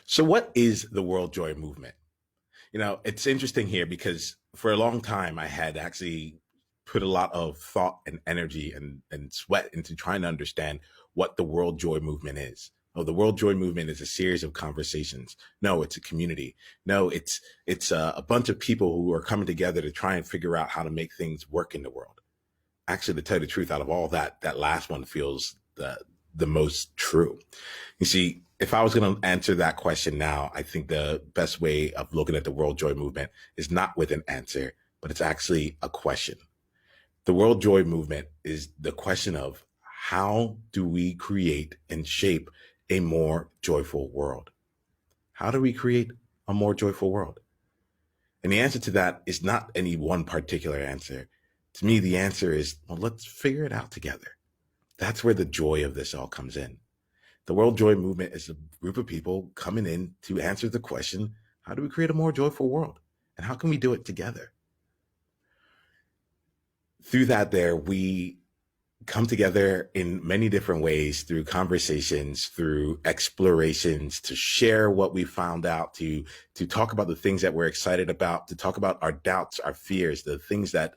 So what is the World Joy Movement? It's interesting here because for a long time I had actually put a lot of thought and energy and sweat into trying to understand what the World Joy Movement is. Oh, the World Joy Movement is a series of conversations. No, it's a community. No, it's a bunch of people who are coming together to try and figure out how to make things work in the world. Actually, to tell you the truth, out of all that, that last one feels the most true. You see, if I was going to answer that question now, I think the best way of looking at the World Joy Movement is not with an answer, but it's actually a question. The World Joy Movement is the question of how do we create and shape a more joyful world? How do we create a more joyful world? And the answer to that is not any one particular answer. To me, the answer is, well, let's figure it out together. That's where the joy of this all comes in. The World Joy Movement is a group of people coming in to answer the question, how do we create a more joyful world? And how can we do it together? Through that we come together in many different ways, through conversations, through explorations, to share what we found out, to talk about the things that we're excited about, to talk about our doubts, our fears, the things that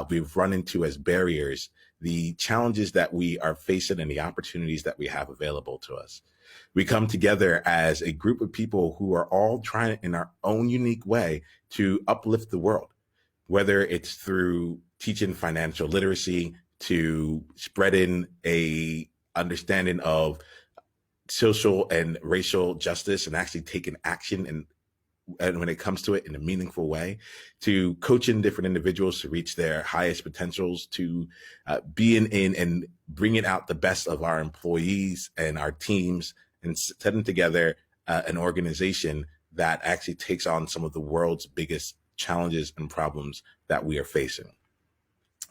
we've run into as barriers, the challenges that we are facing and the opportunities that we have available to us. We come together as a group of people who are all trying in our own unique way to uplift the world, whether it's through teaching financial literacy, to spreading a understanding of social and racial justice and actually taking action and when it comes to it in a meaningful way, to coaching different individuals to reach their highest potentials, to being in and bringing out the best of our employees and our teams and setting together an organization that actually takes on some of the world's biggest challenges and problems that we are facing.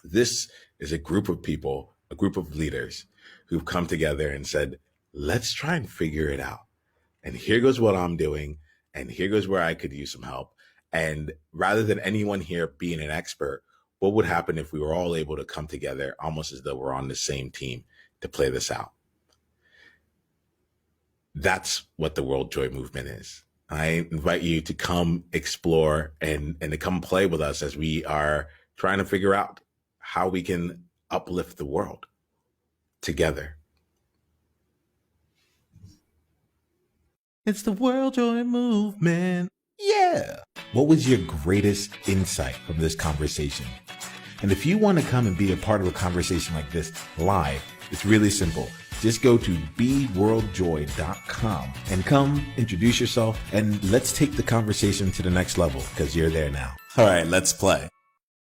This is a group of people, a group of leaders who've come together and said, let's try and figure it out. And here goes what I'm doing. And here goes where I could use some help. And rather than anyone here being an expert, what would happen if we were all able to come together almost as though we're on the same team to play this out? That's what the World Joy Movement is. I invite you to come explore and to come play with us as we are trying to figure out how we can uplift the world together. It's the World Joy Movement. Yeah. What was your greatest insight from this conversation? And if you want to come and be a part of a conversation like this live, it's really simple. Just go to beworldjoy.com and come introduce yourself and let's take the conversation to the next level because you're there now. All right, let's play.